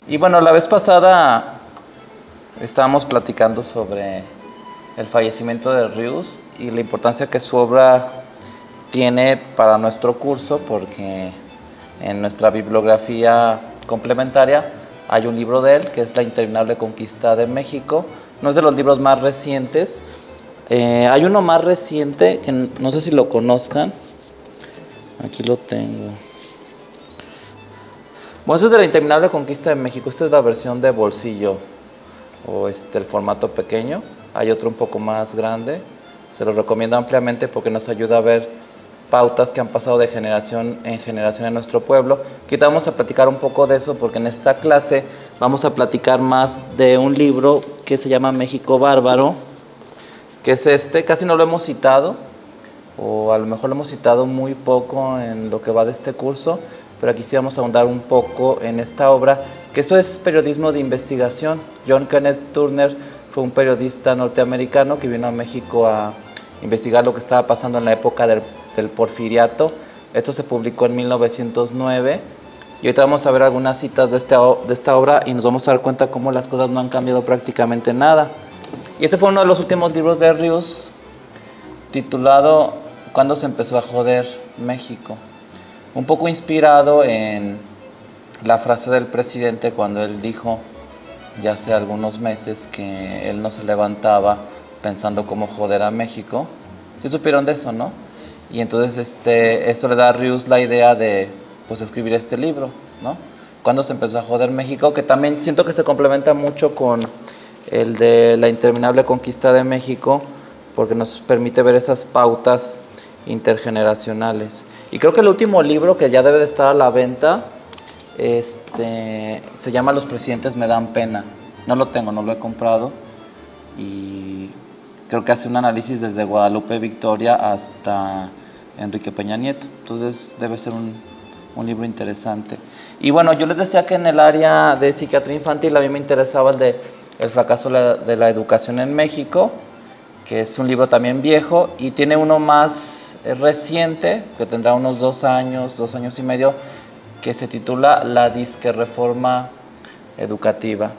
Y bueno, la vez pasada estábamos platicando sobre el fallecimiento de Rius y la importancia que su obra tiene para nuestro curso, porque en nuestra bibliografía complementaria hay un libro de él que es La interminable conquista de México. No es de los libros más recientes. Hay uno más reciente que no sé si lo conozcan. Aquí lo tengo. Bueno, eso es de La interminable conquista de México. Esta es la versión de bolsillo o el formato pequeño. Hay otro un poco más grande. Se lo recomiendo ampliamente porque nos ayuda a ver pautas que han pasado de generación en generación en nuestro pueblo. Ahorita vamos a platicar un poco de eso porque en esta clase vamos a platicar más de un libro que se llama México Bárbaro, que es casi no lo hemos citado, o a lo mejor lo hemos citado muy poco en lo que va de este curso, pero aquí sí vamos a ahondar un poco en esta obra, que esto es periodismo de investigación. John Kenneth Turner fue un periodista norteamericano que vino a México a investigar lo que estaba pasando en la época del Porfiriato. Esto se publicó en 1909 y ahorita vamos a ver algunas citas de esta obra y nos vamos a dar cuenta cómo las cosas no han cambiado prácticamente nada. Y este fue uno de los últimos libros de Rius, titulado ¿Cuándo se empezó a joder México? Un poco inspirado en la frase del presidente cuando él dijo ya hace algunos meses que él no se levantaba pensando cómo joder a México. ¿Sí supieron de eso, no? Y entonces esto le da a Rius la idea de pues escribir este libro, ¿no? Cuando se empezó a joder México, que también siento que se complementa mucho con el de La interminable conquista de México, porque nos permite ver esas pautas intergeneracionales. Y creo que el último libro que ya debe de estar a la venta se llama Los presidentes me dan pena. No lo tengo, no lo he comprado, y creo que hace un análisis desde Guadalupe Victoria hasta Enrique Peña Nieto. Entonces debe ser un libro interesante. Y bueno, yo les decía que en el área de psiquiatría infantil a mí me interesaba el fracaso de la educación en México, que es un libro también viejo, y tiene uno más reciente, que tendrá unos 2 años y medio, que se titula La disque reforma educativa.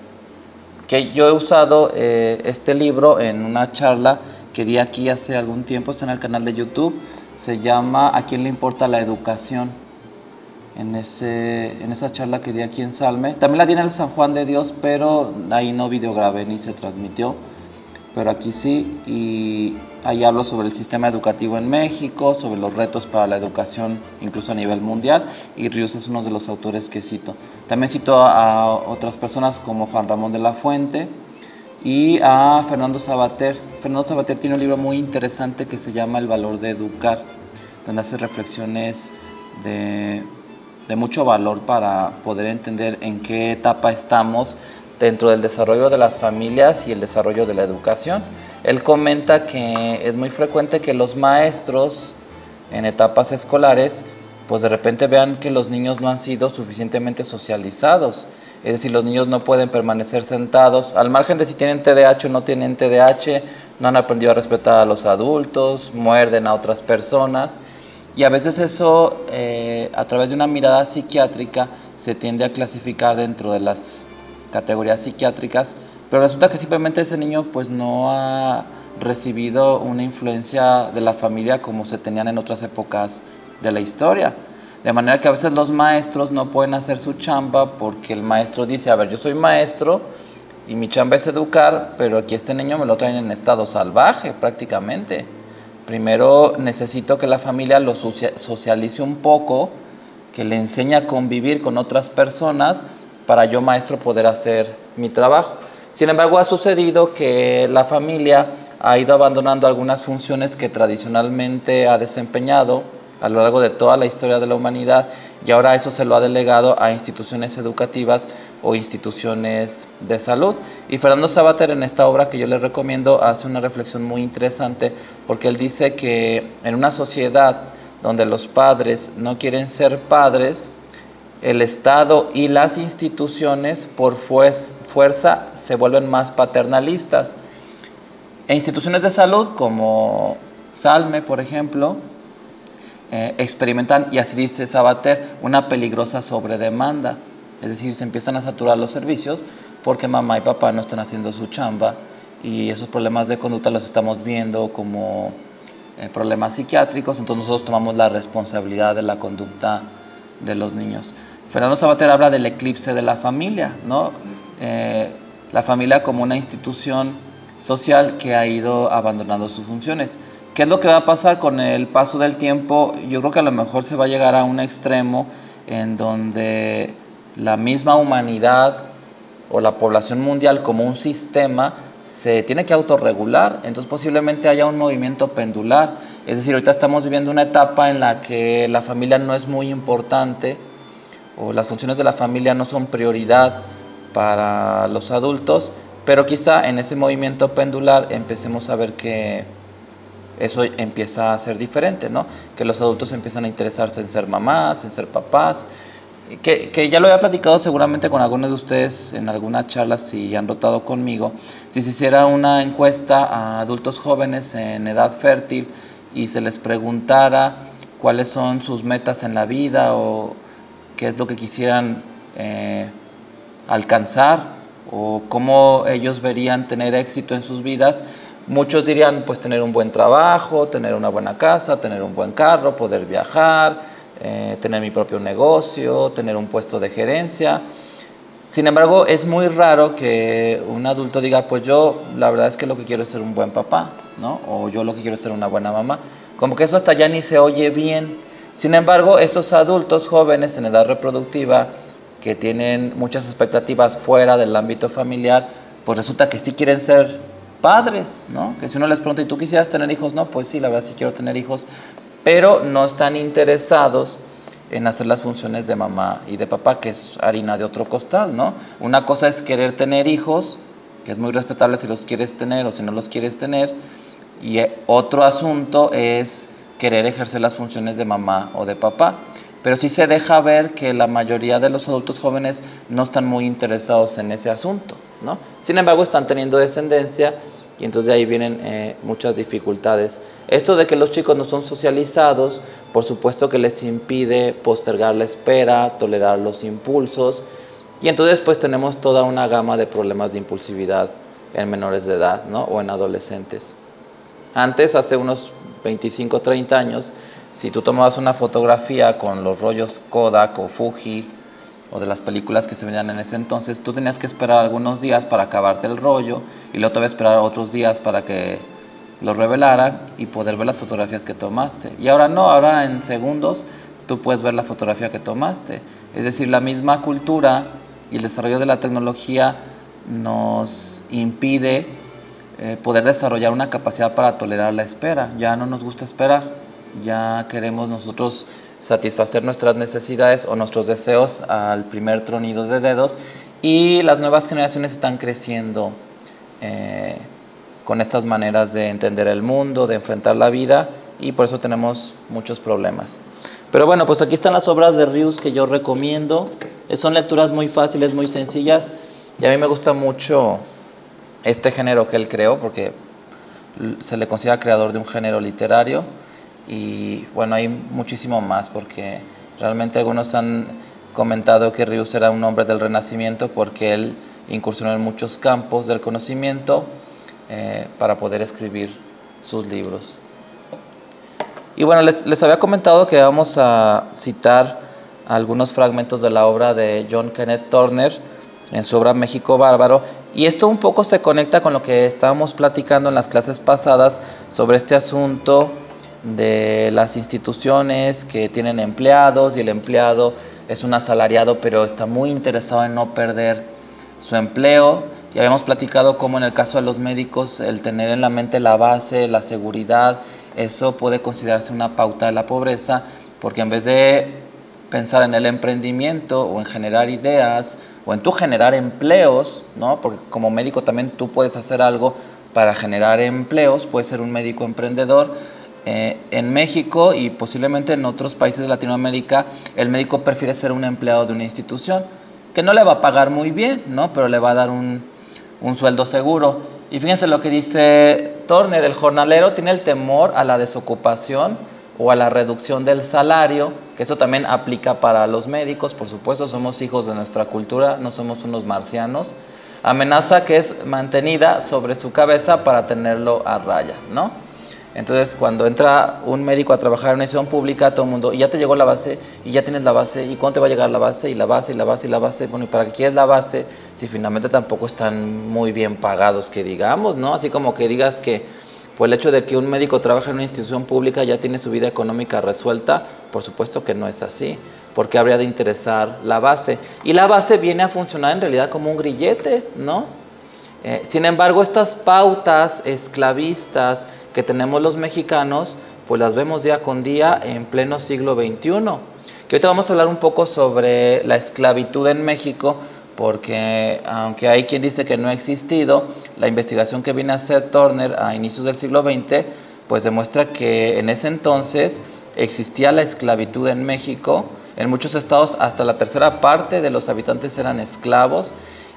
Que yo he usado este libro en una charla que di aquí hace algún tiempo, está en el canal de YouTube, se llama ¿A quién le importa la educación? En esa charla que di aquí en Salme, también la di en el San Juan de Dios, pero ahí no videograbé ni se transmitió, pero aquí sí, y ahí hablo sobre el sistema educativo en México, sobre los retos para la educación incluso a nivel mundial, y Rius es uno de los autores que cito. También cito a otras personas como Juan Ramón de la Fuente y a Fernando Sabater. Fernando Sabater tiene un libro muy interesante que se llama El valor de educar, donde hace reflexiones de mucho valor para poder entender en qué etapa estamos dentro del desarrollo de las familias y el desarrollo de la educación. Él comenta que es muy frecuente que los maestros en etapas escolares pues de repente vean que los niños no han sido suficientemente socializados. Es decir, los niños no pueden permanecer sentados, al margen de si tienen TDAH o no tienen TDAH, no han aprendido a respetar a los adultos, muerden a otras personas. Y a veces eso, a través de una mirada psiquiátrica, se tiende a clasificar dentro de las categorías psiquiátricas, pero resulta que simplemente ese niño pues no ha recibido una influencia de la familia como se tenían en otras épocas de la historia. De manera que a veces los maestros no pueden hacer su chamba porque el maestro dice, a ver, yo soy maestro y mi chamba es educar, pero aquí este niño me lo traen en estado salvaje prácticamente. Primero necesito que la familia lo socialice un poco, que le enseñe a convivir con otras personas para yo, maestro, poder hacer mi trabajo. Sin embargo, ha sucedido que la familia ha ido abandonando algunas funciones que tradicionalmente ha desempeñado a lo largo de toda la historia de la humanidad, y ahora eso se lo ha delegado a instituciones educativas o instituciones de salud. Y Fernando Sabater, en esta obra que yo les recomiendo, hace una reflexión muy interesante, porque él dice que en una sociedad donde los padres no quieren ser padres, el Estado y las instituciones por fuerza se vuelven más paternalistas. E instituciones de salud como Salme, por ejemplo, experimentan, y así dice Sabater, una peligrosa sobredemanda. Es decir, se empiezan a saturar los servicios porque mamá y papá no están haciendo su chamba, y esos problemas de conducta los estamos viendo como problemas psiquiátricos. Entonces nosotros tomamos la responsabilidad de la conducta de los niños. Fernando Sabater habla del eclipse de la familia, ¿no? La familia como una institución social que ha ido abandonando sus funciones. ¿Qué es lo que va a pasar con el paso del tiempo? Yo creo que a lo mejor se va a llegar a un extremo en donde la misma humanidad o la población mundial como un sistema se tiene que autorregular. Entonces posiblemente haya un movimiento pendular. Es decir, ahorita estamos viviendo una etapa en la que la familia no es muy importante, o las funciones de la familia no son prioridad para los adultos, pero quizá en ese movimiento pendular empecemos a ver que eso empieza a ser diferente, ¿no? Que los adultos empiezan a interesarse en ser mamás, en ser papás, que ya lo había platicado seguramente con algunos de ustedes en alguna charla, si han rotado conmigo. Si se hiciera una encuesta a adultos jóvenes en edad fértil y se les preguntara cuáles son sus metas en la vida, o qué es lo que quisieran alcanzar, o cómo ellos verían tener éxito en sus vidas, muchos dirían pues tener un buen trabajo, tener una buena casa, tener un buen carro, poder viajar, tener mi propio negocio, tener un puesto de gerencia. Sin embargo, es muy raro que un adulto diga, pues yo la verdad es que lo que quiero es ser un buen papá, ¿no? O yo lo que quiero es ser una buena mamá. Como que eso hasta ya ni se oye bien. Sin embargo, estos adultos jóvenes en edad reproductiva que tienen muchas expectativas fuera del ámbito familiar, pues resulta que sí quieren ser padres, ¿no? Que si uno les pregunta, ¿y tú quisieras tener hijos? No, pues sí, la verdad sí quiero tener hijos, pero no están interesados en hacer las funciones de mamá y de papá, que es harina de otro costal, ¿no? Una cosa es querer tener hijos, que es muy respetable si los quieres tener o si no los quieres tener, y otro asunto es querer ejercer las funciones de mamá o de papá. Pero sí se deja ver que la mayoría de los adultos jóvenes no están muy interesados en ese asunto, ¿no? Sin embargo, están teniendo descendencia, y entonces de ahí vienen muchas dificultades. Esto de que los chicos no son socializados, por supuesto que les impide postergar la espera, tolerar los impulsos, y entonces pues tenemos toda una gama de problemas de impulsividad en menores de edad, ¿no? O en adolescentes. Antes, hace unos 25 o 30 años, si tú tomabas una fotografía con los rollos Kodak o Fuji, o de las películas que se veían en ese entonces, tú tenías que esperar algunos días para acabarte el rollo, y luego te voy a esperar otros días para que lo revelaran y poder ver las fotografías que tomaste. Y ahora no, ahora en segundos tú puedes ver la fotografía que tomaste. Es decir, la misma cultura y el desarrollo de la tecnología nos impide poder desarrollar una capacidad para tolerar la espera. Ya no nos gusta esperar, ya queremos nosotros satisfacer nuestras necesidades o nuestros deseos al primer tronido de dedos, y las nuevas generaciones están creciendo con estas maneras de entender el mundo, de enfrentar la vida, y por eso tenemos muchos problemas. Pero bueno, pues aquí están las obras de Rius que yo recomiendo. Son lecturas muy fáciles, muy sencillas, y a mí me gusta mucho este género que él creó, porque se le considera creador de un género literario. Y bueno, hay muchísimo más, porque realmente algunos han comentado que Rius era un hombre del Renacimiento, porque él incursionó en muchos campos del conocimiento para poder escribir sus libros. Y bueno, les había comentado que vamos a citar algunos fragmentos de la obra de John Kenneth Turner en su obra México Bárbaro, y esto un poco se conecta con lo que estábamos platicando en las clases pasadas sobre este asunto de las instituciones que tienen empleados, y el empleado es un asalariado pero está muy interesado en no perder su empleo. Y habíamos platicado cómo en el caso de los médicos, el tener en la mente la base, la seguridad, eso puede considerarse una pauta de la pobreza, porque en vez de pensar en el emprendimiento o en generar ideas o en tú generar empleos, ¿no? Porque como médico también tú puedes hacer algo para generar empleos, puedes ser un médico emprendedor. En México y posiblemente en otros países de Latinoamérica, el médico prefiere ser un empleado de una institución que no le va a pagar muy bien, ¿no? Pero le va a dar un sueldo seguro. Y fíjense lo que dice Turner: el jornalero tiene el temor a la desocupación o a la reducción del salario, que eso también aplica para los médicos, por supuesto, somos hijos de nuestra cultura, no somos unos marcianos, amenaza que es mantenida sobre su cabeza para tenerlo a raya, ¿no? Entonces, cuando entra un médico a trabajar en una institución pública, todo el mundo, y ya te llegó la base, y ya tienes la base, y cuándo te va a llegar la base, y la base, y la base, y la base, bueno, ¿y para qué quieres la base? Si finalmente tampoco están muy bien pagados, que digamos, ¿no? Así como que digas que por el hecho de que un médico trabaja en una institución pública ya tiene su vida económica resuelta, por supuesto que no es así, porque habría de interesar la base. Y la base viene a funcionar en realidad como un grillete, ¿no? Sin embargo, estas pautas esclavistas que tenemos los mexicanos, pues las vemos día con día en pleno siglo XXI. Que ahorita vamos a hablar un poco sobre la esclavitud en México, porque aunque hay quien dice que no ha existido, la investigación que viene a hacer Turner a inicios del siglo XX, pues demuestra que en ese entonces existía la esclavitud en México. En muchos estados hasta la tercera parte de los habitantes eran esclavos,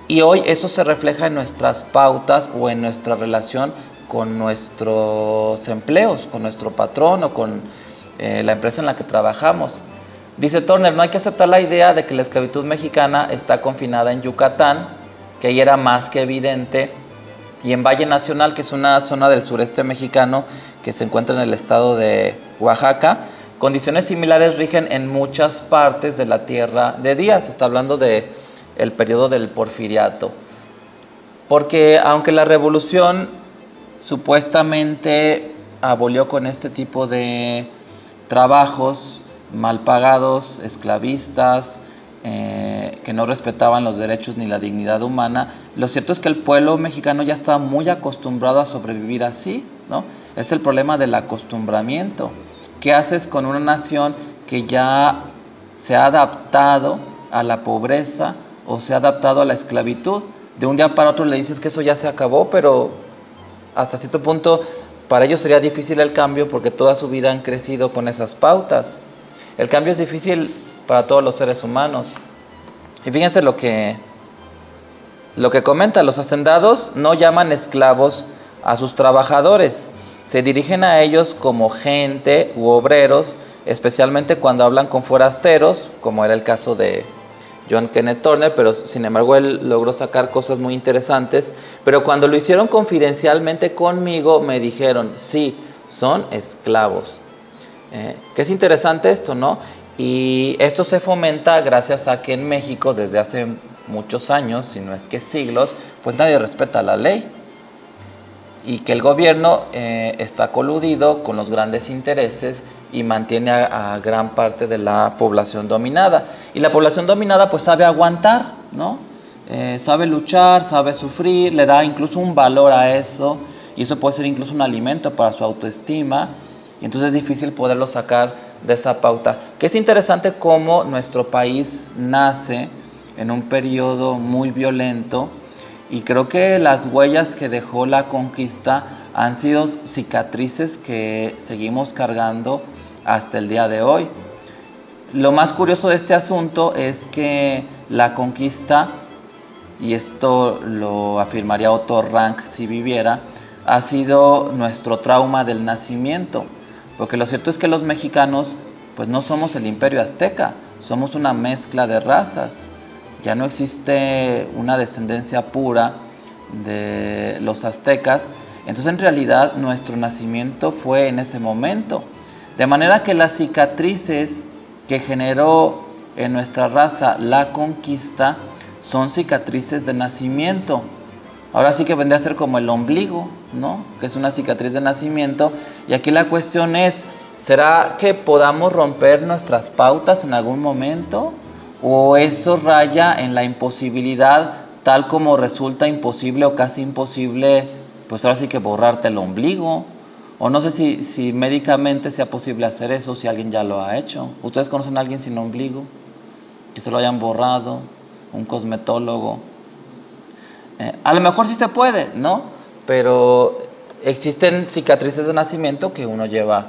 y hoy eso se refleja en nuestras pautas o en nuestra relación con nuestros empleos, con nuestro patrón o con la empresa en la que trabajamos. Dice Turner, no hay que aceptar la idea de que la esclavitud mexicana está confinada en Yucatán, que ahí era más que evidente, y en Valle Nacional, que es una zona del sureste mexicano que se encuentra en el estado de Oaxaca. Condiciones similares rigen en muchas partes de la Tierra de Díaz. Está hablando de el periodo del Porfiriato. Porque aunque la revolución supuestamente abolió con este tipo de trabajos mal pagados, esclavistas, que no respetaban los derechos ni la dignidad humana, lo cierto es que el pueblo mexicano ya estaba muy acostumbrado a sobrevivir así, ¿no? Es el problema del acostumbramiento. ¿Qué haces con una nación que ya se ha adaptado a la pobreza o se ha adaptado a la esclavitud? De un día para otro le dices que eso ya se acabó, pero hasta cierto punto para ellos sería difícil el cambio porque toda su vida han crecido con esas pautas. El cambio es difícil para todos los seres humanos. Y fíjense lo que comenta, los hacendados no llaman esclavos a sus trabajadores, se dirigen a ellos como gente u obreros, especialmente cuando hablan con forasteros, como era el caso de John Kenneth Turner, pero sin embargo él logró sacar cosas muy interesantes. Pero cuando lo hicieron confidencialmente conmigo, me dijeron, sí, son esclavos. Que es interesante esto, ¿no? Y esto se fomenta gracias a que en México desde hace muchos años, si no es que siglos, pues nadie respeta la ley. Y que el gobierno está coludido con los grandes intereses y mantiene a gran parte de la población dominada. Y la población dominada pues sabe aguantar, ¿no? Sabe luchar, sabe sufrir, le da incluso un valor a eso, y eso puede ser incluso un alimento para su autoestima, y entonces es difícil poderlo sacar de esa pauta. Que es interesante cómo nuestro país nace en un periodo muy violento, y creo que las huellas que dejó la conquista han sido cicatrices que seguimos cargando hasta el día de hoy. Lo más curioso de este asunto es que la conquista, y esto lo afirmaría Otto Rank si viviera, ha sido nuestro trauma del nacimiento. Porque lo cierto es que los mexicanos pues no somos el imperio azteca, somos una mezcla de razas. Ya no existe una descendencia pura de los aztecas, entonces en realidad nuestro nacimiento fue en ese momento. De manera que las cicatrices que generó en nuestra raza la conquista son cicatrices de nacimiento. Ahora sí que vendría a ser como el ombligo, ¿no? Que es una cicatriz de nacimiento. Y aquí la cuestión es, ¿será que podamos romper nuestras pautas en algún momento? ¿O eso raya en la imposibilidad, tal como resulta imposible o casi imposible, pues ahora sí que borrarte el ombligo? O no sé si médicamente sea posible hacer eso, si alguien ya lo ha hecho. ¿Ustedes conocen a alguien sin ombligo? Que se lo hayan borrado, un cosmetólogo. A lo mejor sí se puede, ¿no? Pero existen cicatrices de nacimiento que uno lleva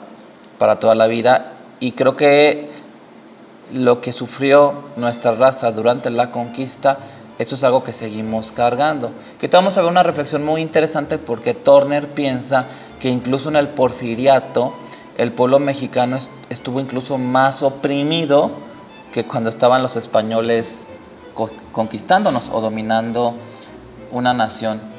para toda la vida, y creo que lo que sufrió nuestra raza durante la conquista, esto es algo que seguimos cargando. Que vamos a ver una reflexión muy interesante, porque Turner piensa que incluso en el porfiriato el pueblo mexicano estuvo incluso más oprimido que cuando estaban los españoles conquistándonos o dominando una nación.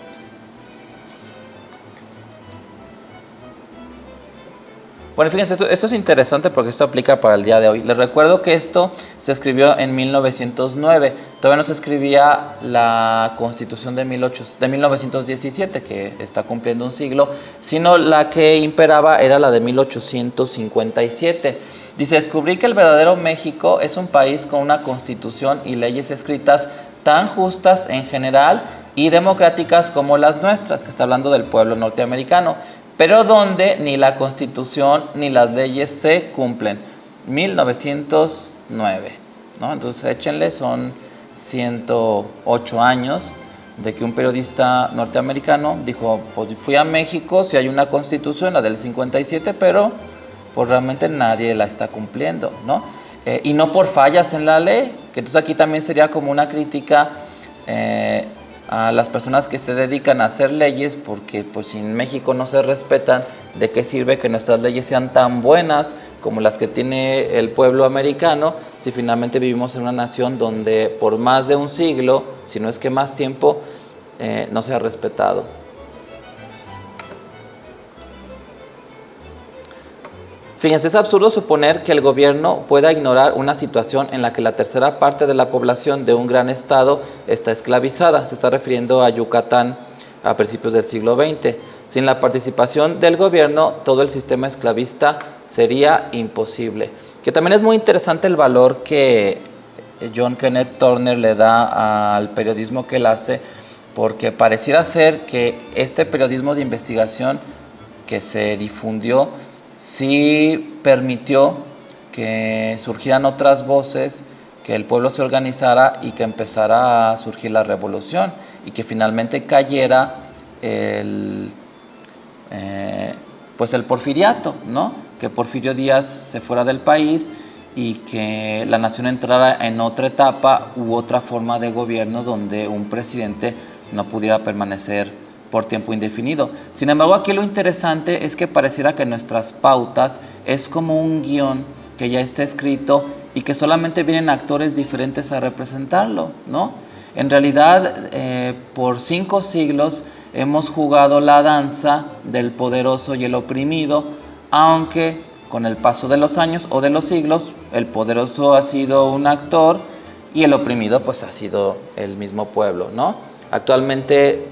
Bueno, fíjense, esto es interesante porque esto aplica para el día de hoy. Les recuerdo que esto se escribió en 1909. Todavía no se escribía la Constitución de 1917, que está cumpliendo un siglo, sino la que imperaba era la de 1857. Dice, descubrí que el verdadero México es un país con una constitución y leyes escritas tan justas en general y democráticas como las nuestras, que está hablando del pueblo norteamericano, pero donde ni la Constitución ni las leyes se cumplen. 1909, ¿no? Entonces échenle, son 108 años de que un periodista norteamericano dijo, pues fui a México, si hay una Constitución, la del 57, pero pues realmente nadie la está cumpliendo, ¿no? Y no por fallas en la ley, que entonces aquí también sería como una crítica a las personas que se dedican a hacer leyes, porque pues si en México no se respetan, ¿de qué sirve que nuestras leyes sean tan buenas como las que tiene el pueblo americano, si finalmente vivimos en una nación donde por más de un siglo, si no es que más tiempo, no se ha respetado? Fíjense, es absurdo suponer que el gobierno pueda ignorar una situación en la que la tercera parte de la población de un gran estado está esclavizada. Se está refiriendo a Yucatán a principios del siglo XX. Sin la participación del gobierno, todo el sistema esclavista sería imposible. Que también es muy interesante el valor que John Kenneth Turner le da al periodismo que él hace, porque pareciera ser que este periodismo de investigación que se difundió sí permitió que surgieran otras voces, que el pueblo se organizara y que empezara a surgir la revolución y que finalmente cayera pues el porfiriato, ¿no? Que Porfirio Díaz se fuera del país y que la nación entrara en otra etapa u otra forma de gobierno donde un presidente no pudiera permanecer por tiempo indefinido. Sin embargo, aquí lo interesante es que pareciera que nuestras pautas es como un guión que ya está escrito y que solamente vienen actores diferentes a representarlo, ¿no? En realidad, por 5 siglos hemos jugado la danza del poderoso y el oprimido, aunque con el paso de los años o de los siglos, el poderoso ha sido un actor y el oprimido pues ha sido el mismo pueblo, ¿no? Actualmente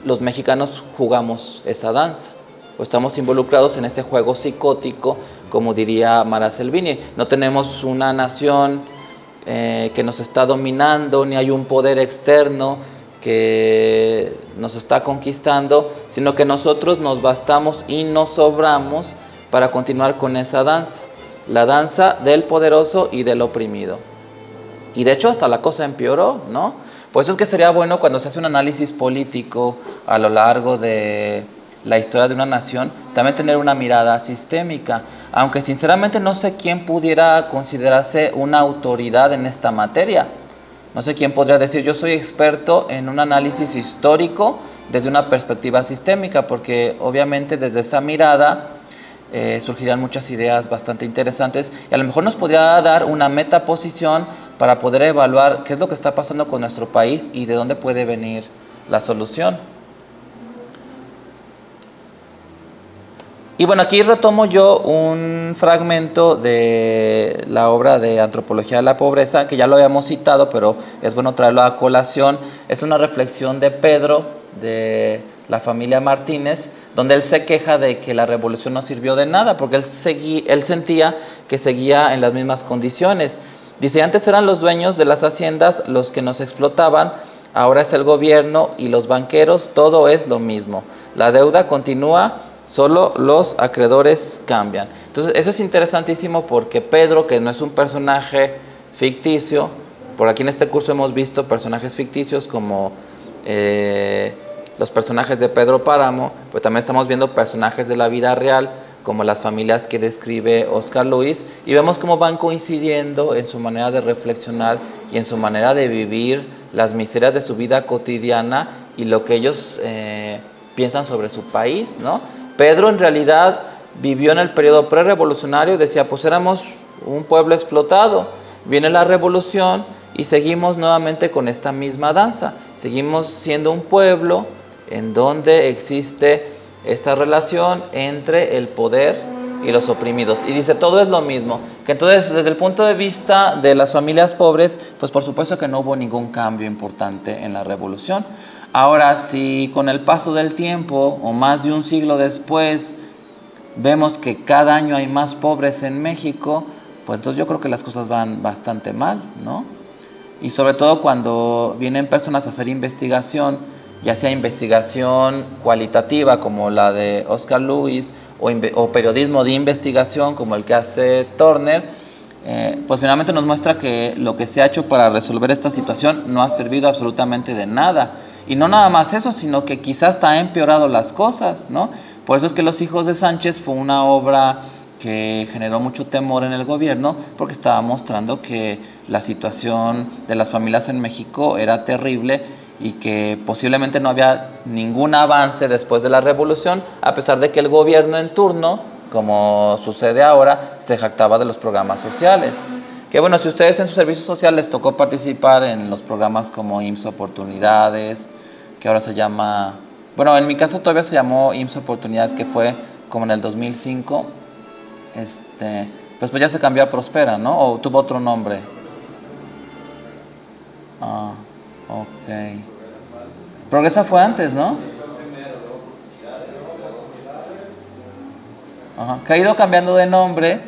los mexicanos jugamos esa danza, o estamos involucrados en ese juego psicótico, como diría Mara Selvini. No tenemos una nación que nos está dominando, ni hay un poder externo que nos está conquistando, sino que nosotros nos bastamos y nos sobramos para continuar con esa danza, la danza del poderoso y del oprimido. Y de hecho hasta la cosa empeoró, ¿no? Por eso es que sería bueno cuando se hace un análisis político a lo largo de la historia de una nación, también tener una mirada sistémica, aunque sinceramente no sé quién pudiera considerarse una autoridad en esta materia. No sé quién podría decir, yo soy experto en un análisis histórico desde una perspectiva sistémica, porque obviamente desde esa mirada surgirán muchas ideas bastante interesantes y a lo mejor nos podría dar una metaposición para poder evaluar qué es lo que está pasando con nuestro país y de dónde puede venir la solución. Y bueno, aquí retomo yo un fragmento de la obra de Antropología de la Pobreza, que ya lo habíamos citado, pero es bueno traerlo a colación. Es una reflexión de Pedro, de la familia Martínez, donde él se queja de que la revolución no sirvió de nada, porque él sentía que seguía en las mismas condiciones. Dice, antes eran los dueños de las haciendas los que nos explotaban, ahora es el gobierno y los banqueros, todo es lo mismo. La deuda continúa, solo los acreedores cambian. Entonces eso es interesantísimo porque Pedro, que no es un personaje ficticio, por aquí en este curso hemos visto personajes ficticios como los personajes de Pedro Páramo, pues también estamos viendo personajes de la vida real, como las familias que describe Oscar Luis, y vemos cómo van coincidiendo en su manera de reflexionar y en su manera de vivir las miserias de su vida cotidiana y lo que ellos piensan sobre su país, ¿no? Pedro en realidad vivió en el periodo prerevolucionario, decía, pues éramos un pueblo explotado, viene la revolución y seguimos nuevamente con esta misma danza, seguimos siendo un pueblo en donde existe esta relación entre el poder y los oprimidos. Y dice, todo es lo mismo. Que entonces, desde el punto de vista de las familias pobres, pues por supuesto que no hubo ningún cambio importante en la revolución. Ahora, si con el paso del tiempo, o más de un siglo después, vemos que cada año hay más pobres en México, pues entonces yo creo que las cosas van bastante mal, ¿no? Y sobre todo cuando vienen personas a hacer investigación, ya sea investigación cualitativa como la de Oscar Lewis o periodismo de investigación como el que hace Turner, pues finalmente nos muestra que lo que se ha hecho para resolver esta situación no ha servido absolutamente de nada. Y no nada más eso, sino que quizás hasta ha empeorado las cosas, ¿no? Por eso es que Los Hijos de Sánchez fue una obra que generó mucho temor en el gobierno, porque estaba mostrando que la situación de las familias en México era terrible y que posiblemente no había ningún avance después de la revolución, a pesar de que el gobierno en turno, como sucede ahora, se jactaba de los programas sociales. Que bueno, si ustedes en su servicio social les tocó participar en los programas como IMSS Oportunidades, que ahora se llama, bueno, en mi caso todavía se llamó IMSS Oportunidades, que fue como en el 2005, pues ya se cambió a Prospera, ¿no? ¿O tuvo otro nombre? Ah, ok. Progresa fue antes, ¿no? Ajá, que ha ido cambiando de nombre,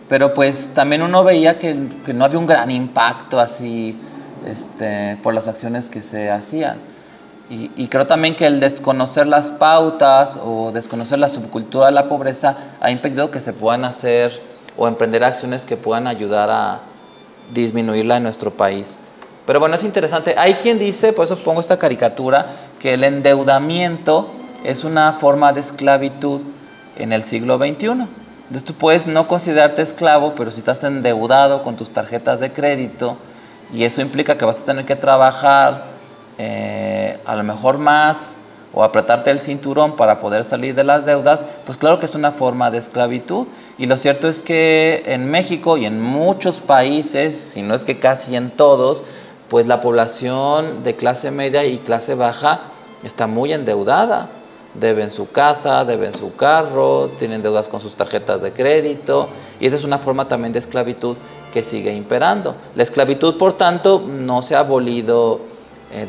pero pues también uno veía que no había un gran impacto así, por las acciones que se hacían. Y creo también que el desconocer las pautas o desconocer la subcultura de la pobreza ha impedido que se puedan hacer o emprender acciones que puedan ayudar a disminuirla en nuestro país. Pero bueno, es interesante. Hay quien dice, por eso pongo esta caricatura, que el endeudamiento es una forma de esclavitud en el siglo XXI. Entonces tú puedes no considerarte esclavo, pero si estás endeudado con tus tarjetas de crédito, y eso implica que vas a tener que trabajar a lo mejor más, o apretarte el cinturón para poder salir de las deudas, pues claro que es una forma de esclavitud. Y lo cierto es que en México y en muchos países, si no es que casi en todos, pues la población de clase media y clase baja está muy endeudada. Deben su casa, deben su carro, tienen deudas con sus tarjetas de crédito, y esa es una forma también de esclavitud que sigue imperando. La esclavitud, por tanto, no se ha abolido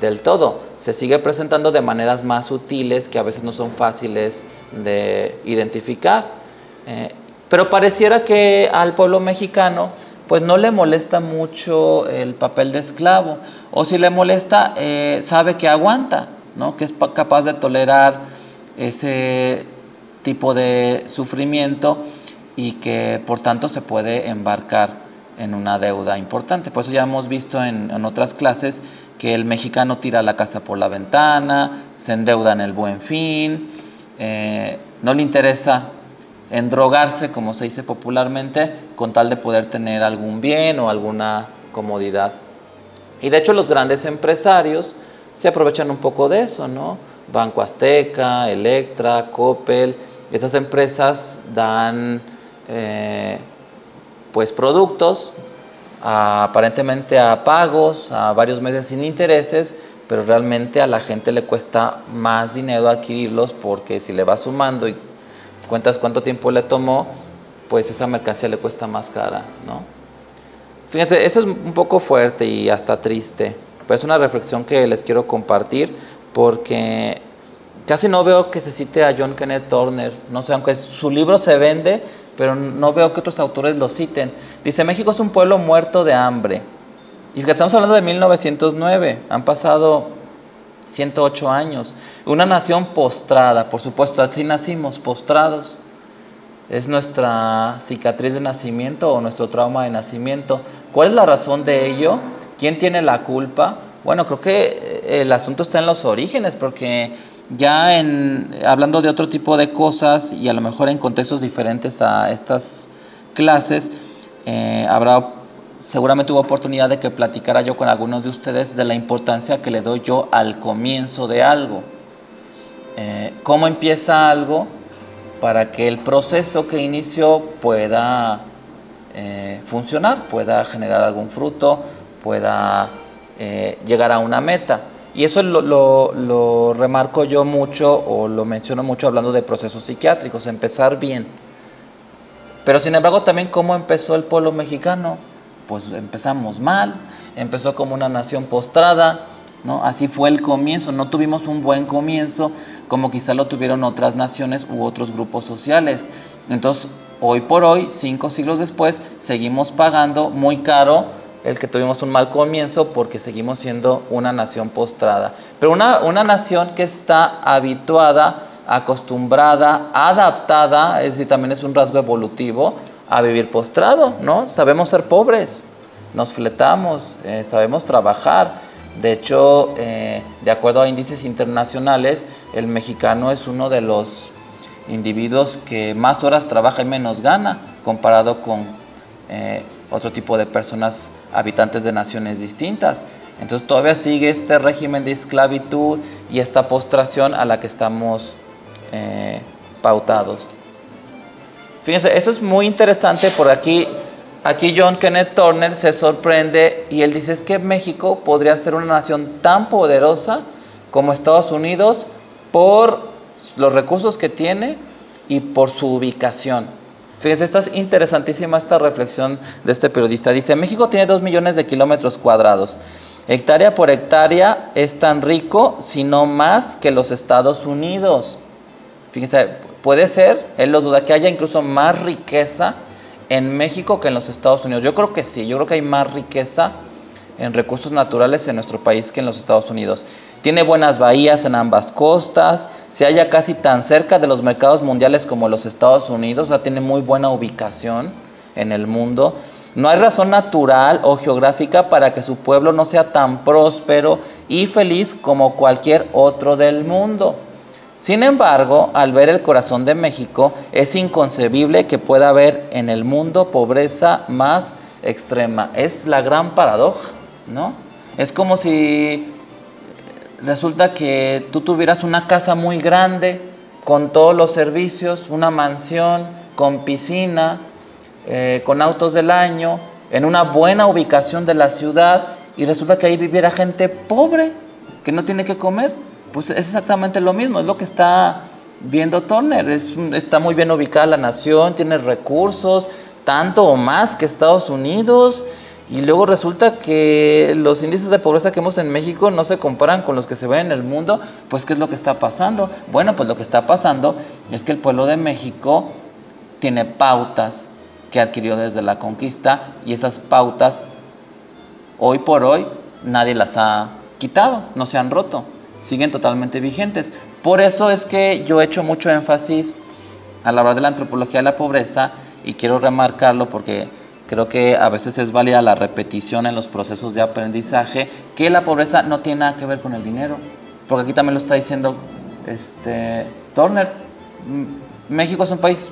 del todo, se sigue presentando de maneras más sutiles que a veces no son fáciles de identificar, pero pareciera que al pueblo mexicano pues no le molesta mucho el papel de esclavo, o si le molesta, sabe que aguanta, ¿no? Que es capaz de tolerar ese tipo de sufrimiento y que por tanto se puede embarcar en una deuda importante. Por eso ya hemos visto en otras clases que el mexicano tira la casa por la ventana, se endeuda en el Buen Fin, no le interesa endrogarse, como se dice popularmente, con tal de poder tener algún bien o alguna comodidad. Y de hecho los grandes empresarios se aprovechan un poco de eso, ¿no? Banco Azteca, Electra, Coppel, esas empresas dan pues productos aparentemente a pagos, a varios meses sin intereses, pero realmente a la gente le cuesta más dinero adquirirlos, porque si le vas sumando y cuentas cuánto tiempo le tomó, pues esa mercancía le cuesta más cara, ¿no? Fíjense, eso es un poco fuerte y hasta triste, pero es una reflexión que les quiero compartir, porque casi no veo que se cite a John Kenneth Turner, no sé, aunque su libro se vende, pero no veo que otros autores lo citen. Dice, México es un pueblo muerto de hambre. Y que estamos hablando de 1909, han pasado 108 años. Una nación postrada, por supuesto, así nacimos, postrados. Es nuestra cicatriz de nacimiento o nuestro trauma de nacimiento. ¿Cuál es la razón de ello? ¿Quién tiene la culpa? Bueno, creo que el asunto está en los orígenes, porque ya hablando de otro tipo de cosas y a lo mejor en contextos diferentes a estas clases, seguramente hubo oportunidad de que platicara yo con algunos de ustedes de la importancia que le doy yo al comienzo de algo. ¿Cómo empieza algo? para que el proceso que inició pueda funcionar, pueda generar algún fruto, pueda llegar a una meta. Y eso lo remarco yo mucho, o lo menciono mucho hablando de procesos psiquiátricos, empezar bien. Pero sin embargo, también cómo empezó el pueblo mexicano, pues empezamos mal, empezó como una nación postrada, ¿no? Así fue el comienzo, no tuvimos un buen comienzo como quizá lo tuvieron otras naciones u otros grupos sociales. Entonces, hoy por hoy, 5 siglos después, seguimos pagando muy caro el que tuvimos un mal comienzo porque seguimos siendo una nación postrada. Pero una nación que está habituada, acostumbrada, adaptada, es decir, también es un rasgo evolutivo, a vivir postrado, ¿no? Sabemos ser pobres, nos fletamos, sabemos trabajar. De hecho, de acuerdo a índices internacionales, el mexicano es uno de los individuos que más horas trabaja y menos gana, comparado con otro tipo de personas habitantes de naciones distintas. Entonces todavía sigue este régimen de esclavitud y esta postración a la que estamos pautados. Fíjense, esto es muy interesante por aquí John Kenneth Turner se sorprende y él dice es que México podría ser una nación tan poderosa como Estados Unidos por los recursos que tiene y por su ubicación. Fíjense, esta es interesantísima esta reflexión de este periodista. Dice, México tiene 2 millones de kilómetros cuadrados. Hectárea por hectárea es tan rico, si no más, que los Estados Unidos. Fíjense, puede ser, él lo duda, que haya incluso más riqueza en México que en los Estados Unidos. Yo creo que sí, yo creo que hay más riqueza en recursos naturales en nuestro país que en los Estados Unidos. Tiene buenas bahías en ambas costas, se halla casi tan cerca de los mercados mundiales como los Estados Unidos, o sea, tiene muy buena ubicación en el mundo. No hay razón natural o geográfica para que su pueblo no sea tan próspero y feliz como cualquier otro del mundo. Sin embargo, al ver el corazón de México, es inconcebible que pueda haber en el mundo pobreza más extrema. Es la gran paradoja, ¿no? Es como si resulta que tú tuvieras una casa muy grande, con todos los servicios, una mansión, con piscina, con autos del año, en una buena ubicación de la ciudad, y resulta que ahí viviera gente pobre, que no tiene que comer. Pues es exactamente lo mismo, es lo que está viendo Turner. Está muy bien ubicada la nación, tiene recursos, tanto o más que Estados Unidos, y luego resulta que los índices de pobreza que vemos en México no se comparan con los que se ven en el mundo. Pues ¿qué es lo que está pasando? Bueno, pues lo que está pasando es que el pueblo de México tiene pautas que adquirió desde la conquista, y esas pautas hoy por hoy nadie las ha quitado, no se han roto, siguen totalmente vigentes. Por eso es que yo he hecho mucho énfasis al hablar de la antropología de la pobreza, y quiero remarcarlo porque creo que a veces es válida la repetición en los procesos de aprendizaje, que la pobreza no tiene nada que ver con el dinero, porque aquí también lo está diciendo Turner. México es un país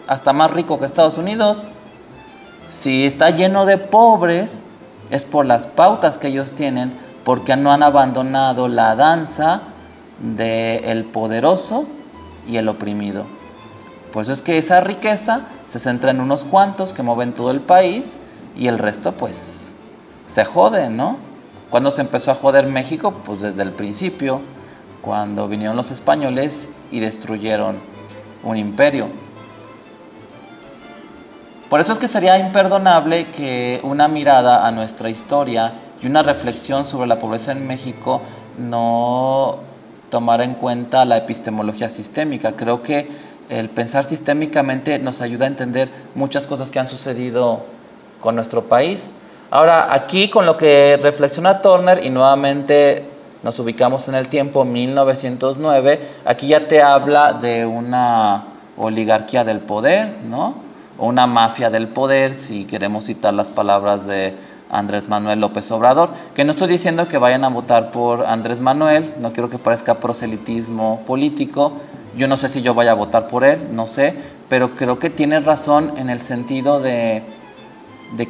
hasta más rico que Estados Unidos. Si está lleno de pobres, es por las pautas que ellos tienen, porque no han abandonado la danza del poderoso y el oprimido. Por eso es que esa riqueza se centra en unos cuantos que mueven todo el país, y el resto pues se jode, ¿no? ¿Cuándo se empezó a joder México? Pues desde el principio, cuando vinieron los españoles y destruyeron un imperio. Por eso es que sería imperdonable que una mirada a nuestra historia y una reflexión sobre la pobreza en México no tomara en cuenta la epistemología sistémica. Creo que el pensar sistémicamente nos ayuda a entender muchas cosas que han sucedido con nuestro país. Ahora, aquí con lo que reflexiona Turner, y nuevamente nos ubicamos en el tiempo 1909, aquí ya te habla de una oligarquía del poder, ¿no? O una mafia del poder, si queremos citar las palabras de Andrés Manuel López Obrador, que no estoy diciendo que vayan a votar por Andrés Manuel, no quiero que parezca proselitismo político. Yo no sé si yo vaya a votar por él, no sé, pero creo que tiene razón en el sentido de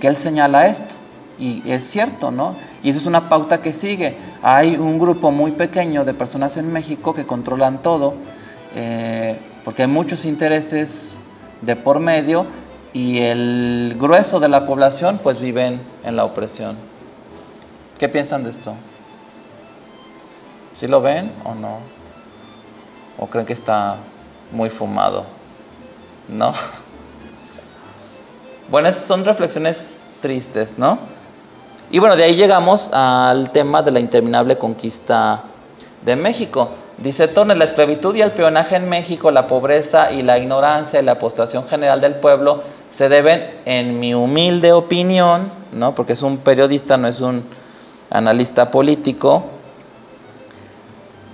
que él señala esto, y es cierto, ¿no? Y eso es una pauta que sigue. Hay un grupo muy pequeño de personas en México que controlan todo, porque hay muchos intereses de por medio y el grueso de la población pues viven en la opresión. ¿Qué piensan de esto? ¿Sí lo ven o no? ¿O creen que está muy fumado? ¿No? Bueno, esas son reflexiones tristes, ¿no? Y bueno, de ahí llegamos al tema de la interminable conquista de México. Dice Turner, la esclavitud y el peonaje en México, la pobreza y la ignorancia y la postración general del pueblo se deben, en mi humilde opinión, ¿no? Porque es un periodista, no es un analista político,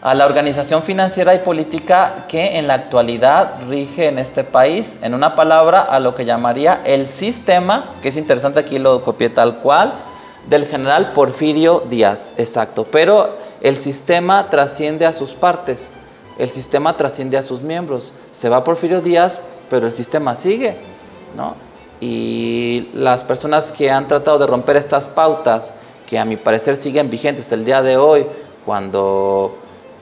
a la organización financiera y política que en la actualidad rige en este país. En una palabra, a lo que llamaría el sistema, que es interesante, aquí lo copié tal cual, del general Porfirio Díaz, exacto. Pero el sistema trasciende a sus partes, el sistema trasciende a sus miembros. Se va Porfirio Díaz, pero el sistema sigue, ¿no? Y las personas que han tratado de romper estas pautas, que a mi parecer siguen vigentes el día de hoy, cuando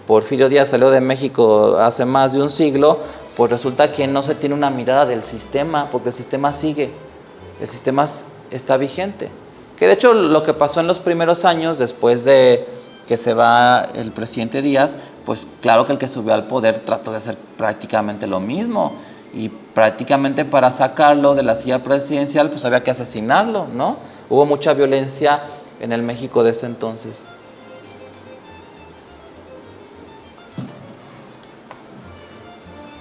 Porfirio Díaz salió de México hace más de un siglo, pues resulta que no se tiene una mirada del sistema, porque el sistema sigue, el sistema está vigente. Que de hecho lo que pasó en los primeros años, después de que se va el presidente Díaz, pues claro que el que subió al poder trató de hacer prácticamente lo mismo. Y prácticamente para sacarlo de la silla presidencial, pues había que asesinarlo, ¿no? Hubo mucha violencia en el México de ese entonces.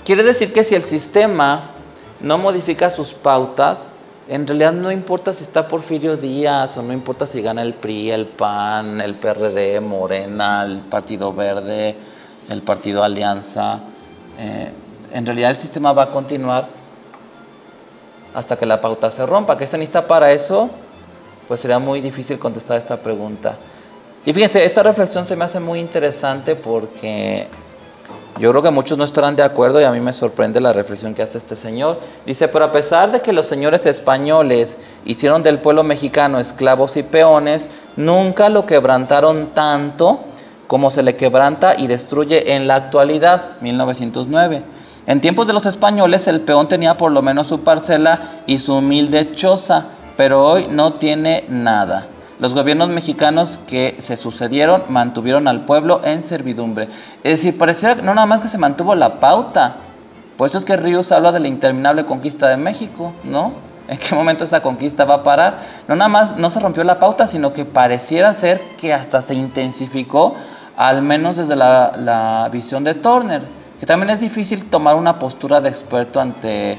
Quiere decir que si el sistema no modifica sus pautas, en realidad no importa si está Porfirio Díaz o no importa si gana el PRI, el PAN, el PRD, Morena, el Partido Verde, el Partido Alianza. En realidad el sistema va a continuar hasta que la pauta se rompa. ¿Qué se necesita para eso? Pues sería muy difícil contestar esta pregunta. Y fíjense, esta reflexión se me hace muy interesante porque yo creo que muchos no estarán de acuerdo y a mí me sorprende la reflexión que hace este señor. Dice, pero a pesar de que los señores españoles hicieron del pueblo mexicano esclavos y peones, nunca lo quebrantaron tanto como se le quebranta y destruye en la actualidad, 1909. En tiempos de los españoles el peón tenía por lo menos su parcela y su humilde choza, pero hoy no tiene nada. Los gobiernos mexicanos que se sucedieron mantuvieron al pueblo en servidumbre. Es decir, pareciera no nada más que se mantuvo la pauta. Por eso es que Ríos habla de la interminable conquista de México, ¿no? ¿En qué momento esa conquista va a parar? No nada más no se rompió la pauta, sino que pareciera ser que hasta se intensificó, al menos desde la visión de Turner. Que también es difícil tomar una postura de experto ante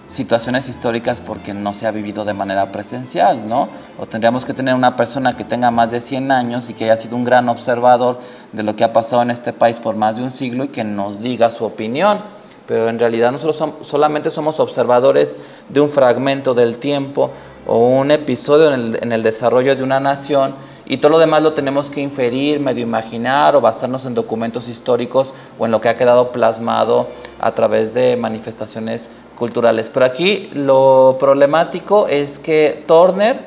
situaciones históricas porque no se ha vivido de manera presencial, ¿no? O tendríamos que tener una persona que tenga más de 100 años y que haya sido un gran observador de lo que ha pasado en este país por más de un siglo y que nos diga su opinión. Pero en realidad nosotros solamente somos observadores de un fragmento del tiempo o un episodio en el desarrollo de una nación, y todo lo demás lo tenemos que inferir, medio imaginar o basarnos en documentos históricos o en lo que ha quedado plasmado a través de manifestaciones culturales. Pero aquí lo problemático es que Turner,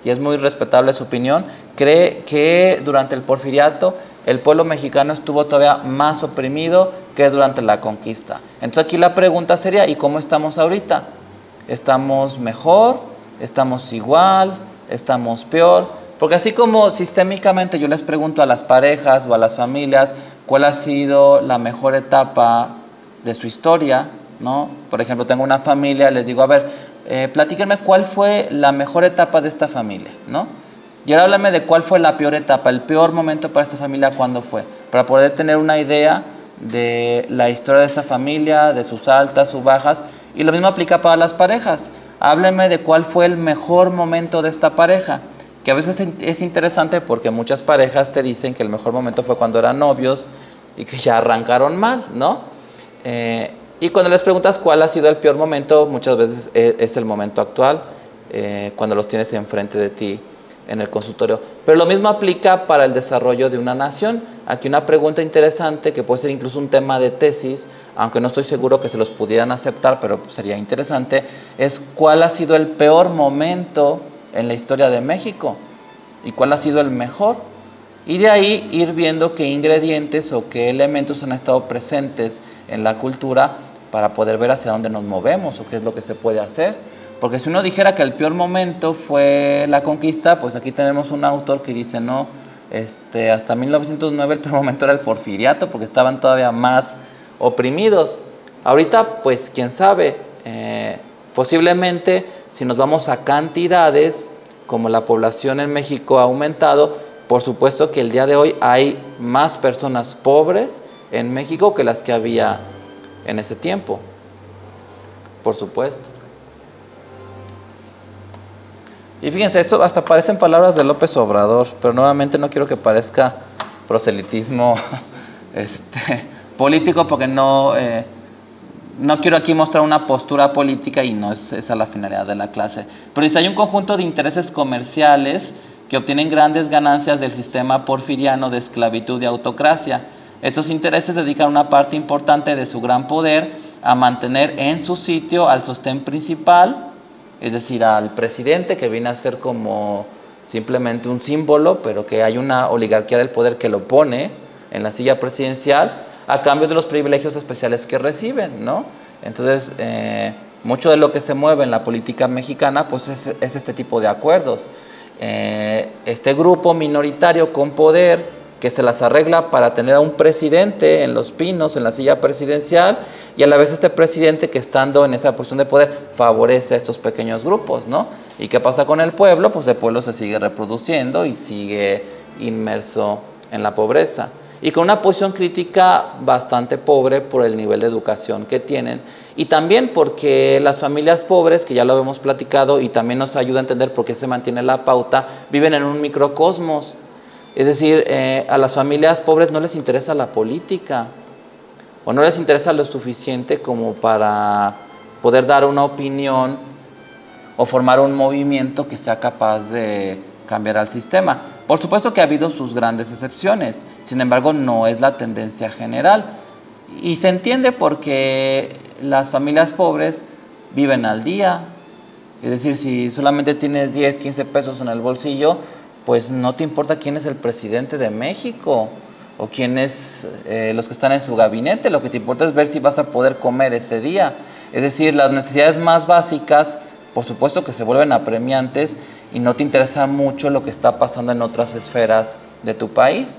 y es muy respetable su opinión, cree que durante el porfiriato el pueblo mexicano estuvo todavía más oprimido que durante la conquista. Entonces aquí la pregunta sería, ¿y cómo estamos ahorita? ¿Estamos mejor? ¿Estamos igual? ¿Estamos peor? Porque así como sistémicamente yo les pregunto a las parejas o a las familias cuál ha sido la mejor etapa de su historia, ¿no? Por ejemplo, tengo una familia, les digo, a ver, platíquenme cuál fue la mejor etapa de esta familia, ¿no? Y ahora háblame de cuál fue la peor etapa, el peor momento para esta familia, ¿cuándo fue? Para poder tener una idea de la historia de esa familia, de sus altas, sus bajas, y lo mismo aplica para las parejas. Háblenme de cuál fue el mejor momento de esta pareja, que a veces es interesante porque muchas parejas te dicen que el mejor momento fue cuando eran novios y que ya arrancaron mal, ¿no? Y cuando les preguntas cuál ha sido el peor momento, muchas veces es el momento actual, cuando los tienes enfrente de ti en el consultorio. Pero lo mismo aplica para el desarrollo de una nación. Aquí una pregunta interesante, que puede ser incluso un tema de tesis, aunque no estoy seguro que se los pudieran aceptar, pero sería interesante, es cuál ha sido el peor momento en la historia de México y cuál ha sido el mejor. Y de ahí ir viendo qué ingredientes o qué elementos han estado presentes en la cultura para poder ver hacia dónde nos movemos o qué es lo que se puede hacer. Porque si uno dijera que el peor momento fue la conquista, pues aquí tenemos un autor que dice, no, hasta 1909 el peor momento era el porfiriato, porque estaban todavía más oprimidos. Ahorita, pues, quién sabe, posiblemente si nos vamos a cantidades, como la población en México ha aumentado, por supuesto que el día de hoy hay más personas pobres en México que las que había en ese tiempo, por supuesto. Y fíjense, esto hasta parecen palabras de López Obrador, pero nuevamente no quiero que parezca proselitismo político, porque no quiero aquí mostrar una postura política y no es esa la finalidad de la clase. Pero dice, hay un conjunto de intereses comerciales que obtienen grandes ganancias del sistema porfiriano de esclavitud y autocracia. Estos intereses dedican una parte importante de su gran poder a mantener en su sitio al sostén principal, es decir, al presidente, que viene a ser como simplemente un símbolo, pero que hay una oligarquía del poder que lo pone en la silla presidencial a cambio de los privilegios especiales que reciben, ¿no? Entonces, mucho de lo que se mueve en la política mexicana, pues es este tipo de acuerdos. Este grupo minoritario con poder que se las arregla para tener a un presidente en Los Pinos, en la silla presidencial, y a la vez este presidente que estando en esa posición de poder favorece a estos pequeños grupos, ¿no? ¿Y qué pasa con el pueblo? Pues el pueblo se sigue reproduciendo y sigue inmerso en la pobreza. Y con una posición crítica bastante pobre por el nivel de educación que tienen. Y también porque las familias pobres, que ya lo hemos platicado y también nos ayuda a entender por qué se mantiene la pauta, viven en un microcosmos. Es decir, a las familias pobres no les interesa la política o no les interesa lo suficiente como para poder dar una opinión o formar un movimiento que sea capaz de cambiar al sistema. Por supuesto que ha habido sus grandes excepciones, sin embargo no es la tendencia general. Y se entiende porque las familias pobres viven al día. Es decir, si solamente tienes 10, 15 pesos en el bolsillo, pues no te importa quién es el presidente de México o quién es los que están en su gabinete. Lo que te importa es ver si vas a poder comer ese día. Es decir, las necesidades más básicas, por supuesto que se vuelven apremiantes y no te interesa mucho lo que está pasando en otras esferas de tu país.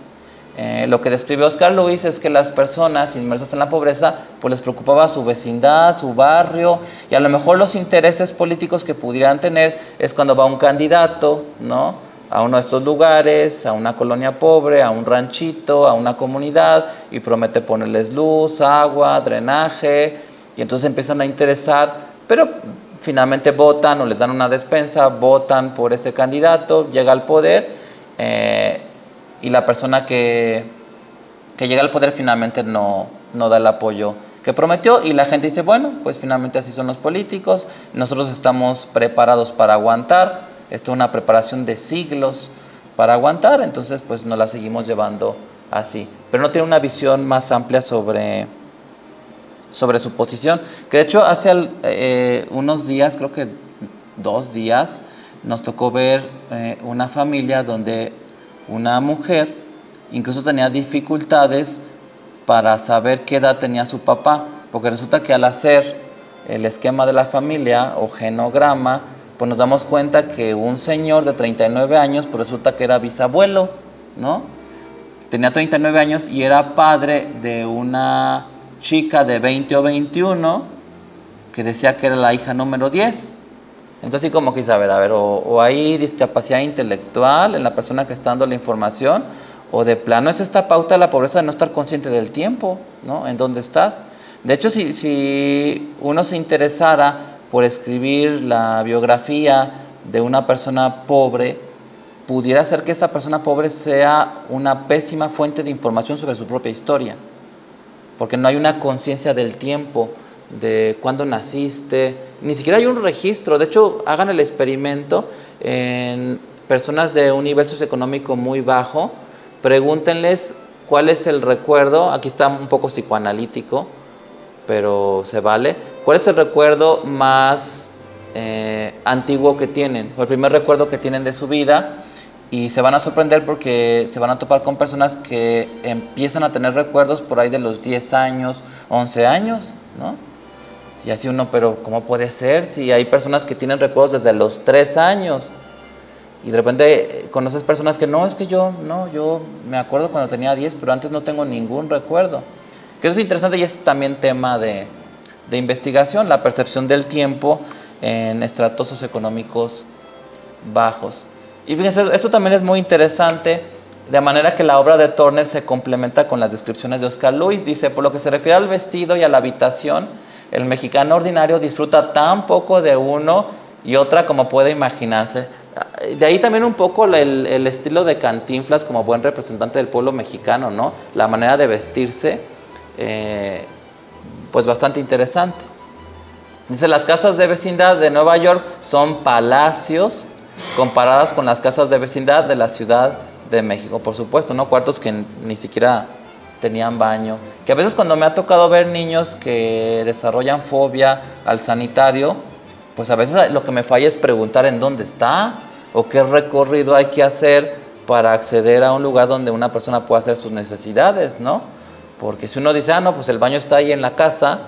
Lo que describe Oscar Luis es que las personas inmersas en la pobreza, pues les preocupaba su vecindad, su barrio, y a lo mejor los intereses políticos que pudieran tener es cuando va un candidato, ¿no?, a uno de estos lugares, a una colonia pobre, a un ranchito, a una comunidad, y promete ponerles luz, agua, drenaje, y entonces empiezan a interesar, pero finalmente votan o les dan una despensa, votan por ese candidato, llega al poder, y la persona que llega al poder finalmente no da el apoyo que prometió, y la gente dice, bueno, pues finalmente así son los políticos, nosotros estamos preparados para aguantar. Esto es una preparación de siglos para aguantar, entonces pues nos la seguimos llevando así. Pero no tiene una visión más amplia sobre su posición. Que de hecho hace unos días, creo que 2 días, nos tocó ver una familia donde una mujer incluso tenía dificultades para saber qué edad tenía su papá, porque resulta que al hacer el esquema de la familia o genograma, pues nos damos cuenta que un señor de 39 años, pues resulta que era bisabuelo, ¿no? Tenía 39 años y era padre de una chica de 20 o 21 que decía que era la hija número 10. Entonces, sí, como que a ver, o hay discapacidad intelectual en la persona que está dando la información, o de plano es esta pauta de la pobreza de no estar consciente del tiempo, ¿no?, en dónde estás. De hecho, si uno se interesara por escribir la biografía de una persona pobre, pudiera ser que esa persona pobre sea una pésima fuente de información sobre su propia historia, porque no hay una conciencia del tiempo, de cuándo naciste, ni siquiera hay un registro. De hecho, hagan el experimento en personas de un nivel socioeconómico muy bajo, pregúntenles cuál es el recuerdo, aquí está un poco psicoanalítico, pero se vale, ¿cuál es el recuerdo más antiguo que tienen? O el primer recuerdo que tienen de su vida, y se van a sorprender porque se van a topar con personas que empiezan a tener recuerdos por ahí de los 10 años, 11 años, ¿no? Y así uno, pero ¿cómo puede ser si hay personas que tienen recuerdos desde los 3 años? Y de repente conoces personas que no, es que yo me acuerdo cuando tenía 10, pero antes no tengo ningún recuerdo. Que eso es interesante y es también tema de investigación, la percepción del tiempo en estratos socioeconómicos bajos. Y fíjense, esto también es muy interesante, de manera que la obra de Turner se complementa con las descripciones de Oscar Luis. Dice, por lo que se refiere al vestido y a la habitación, el mexicano ordinario disfruta tan poco de uno y otra como puede imaginarse. De ahí también un poco el estilo de Cantinflas como buen representante del pueblo mexicano, ¿no? La manera de vestirse, pues bastante interesante. Dice, las casas de vecindad de Nueva York son palacios comparadas con las casas de vecindad de la Ciudad de México, por supuesto, ¿no? Cuartos que ni siquiera tenían baño. Que a veces cuando me ha tocado ver niños que desarrollan fobia al sanitario, pues a veces lo que me falla es preguntar en dónde está o qué recorrido hay que hacer para acceder a un lugar donde una persona pueda hacer sus necesidades, ¿no? Porque si uno dice, no, pues el baño está ahí en la casa,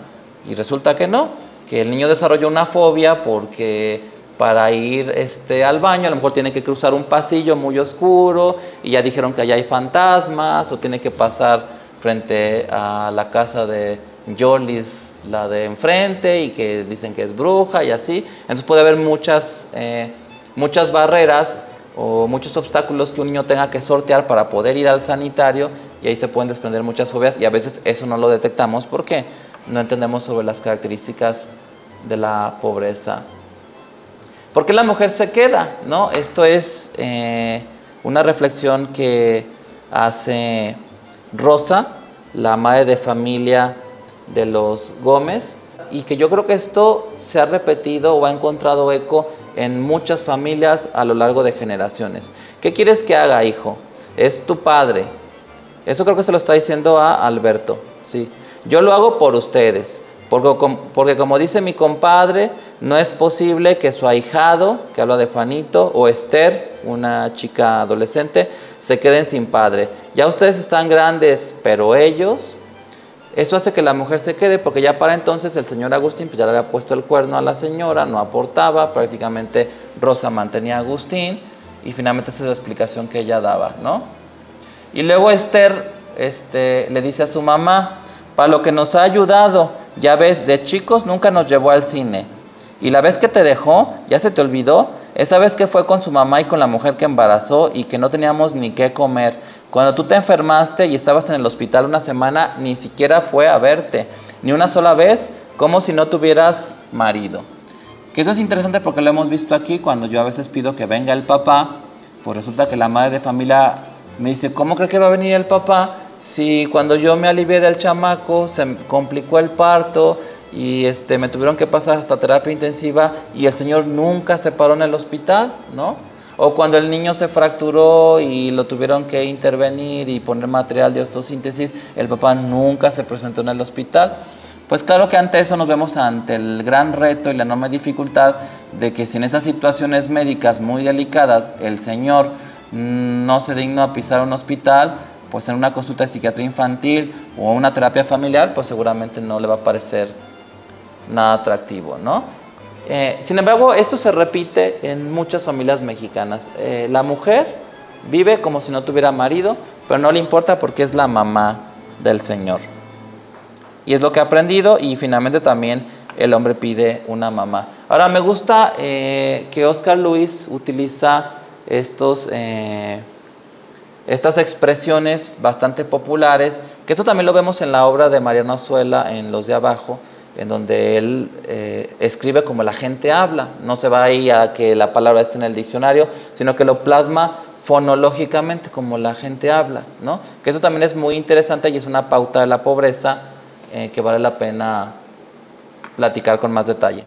y resulta que no, que el niño desarrolló una fobia porque para ir al baño a lo mejor tiene que cruzar un pasillo muy oscuro y ya dijeron que allá hay fantasmas, o tiene que pasar frente a la casa de Jolis, la de enfrente, y que dicen que es bruja y así. Entonces puede haber muchas barreras o muchos obstáculos que un niño tenga que sortear para poder ir al sanitario, y ahí se pueden desprender muchas fobias, y a veces eso no lo detectamos porque no entendemos sobre las características de la pobreza. ¿Por qué la mujer se queda? ¿No? Esto es una reflexión que hace Rosa, la madre de familia de los Gómez, y que yo creo que esto se ha repetido o ha encontrado eco en muchas familias a lo largo de generaciones. ¿Qué quieres que haga, hijo? Es tu padre. Eso creo que se lo está diciendo a Alberto, ¿sí? Yo lo hago por ustedes, porque como dice mi compadre, no es posible que su ahijado, que habla de Juanito, o Esther, una chica adolescente, se queden sin padre. Ya ustedes están grandes, pero ellos... Eso hace que la mujer se quede, porque ya para entonces el señor Agustín pues ya le había puesto el cuerno a la señora, no aportaba, prácticamente Rosa mantenía a Agustín, y finalmente esa es la explicación que ella daba, ¿no? Y luego Esther le dice a su mamá, para lo que nos ha ayudado, ya ves, de chicos nunca nos llevó al cine, y la vez que te dejó, ya se te olvidó, esa vez que fue con su mamá y con la mujer que embarazó y que no teníamos ni qué comer. Cuando tú te enfermaste y estabas en el hospital una semana, ni siquiera fue a verte, ni una sola vez, como si no tuvieras marido. Que eso es interesante porque lo hemos visto aquí, cuando yo a veces pido que venga el papá, pues resulta que la madre de familia me dice, ¿cómo cree que va a venir el papá? Si cuando yo me alivié del chamaco, se complicó el parto, y me tuvieron que pasar hasta terapia intensiva, y el señor nunca se paró en el hospital, ¿no? O cuando el niño se fracturó y lo tuvieron que intervenir y poner material de osteosíntesis, el papá nunca se presentó en el hospital. Pues claro que ante eso nos vemos ante el gran reto y la enorme dificultad de que si en esas situaciones médicas muy delicadas el señor no se digna a pisar un hospital, pues en una consulta de psiquiatría infantil o una terapia familiar, pues seguramente no le va a parecer nada atractivo, ¿no? Sin embargo, esto se repite en muchas familias mexicanas. La mujer vive como si no tuviera marido, pero no le importa porque es la mamá del señor. Y es lo que ha aprendido, y finalmente también el hombre pide una mamá. Ahora, me gusta que Oscar Luis utiliza estas expresiones bastante populares, que esto también lo vemos en la obra de Mariano Azuela, en Los de Abajo, en donde él escribe como la gente habla. No se va ahí a que la palabra esté en el diccionario, sino que lo plasma fonológicamente como la gente habla, ¿no? Que eso también es muy interesante y es una pauta de la pobreza que vale la pena platicar con más detalle.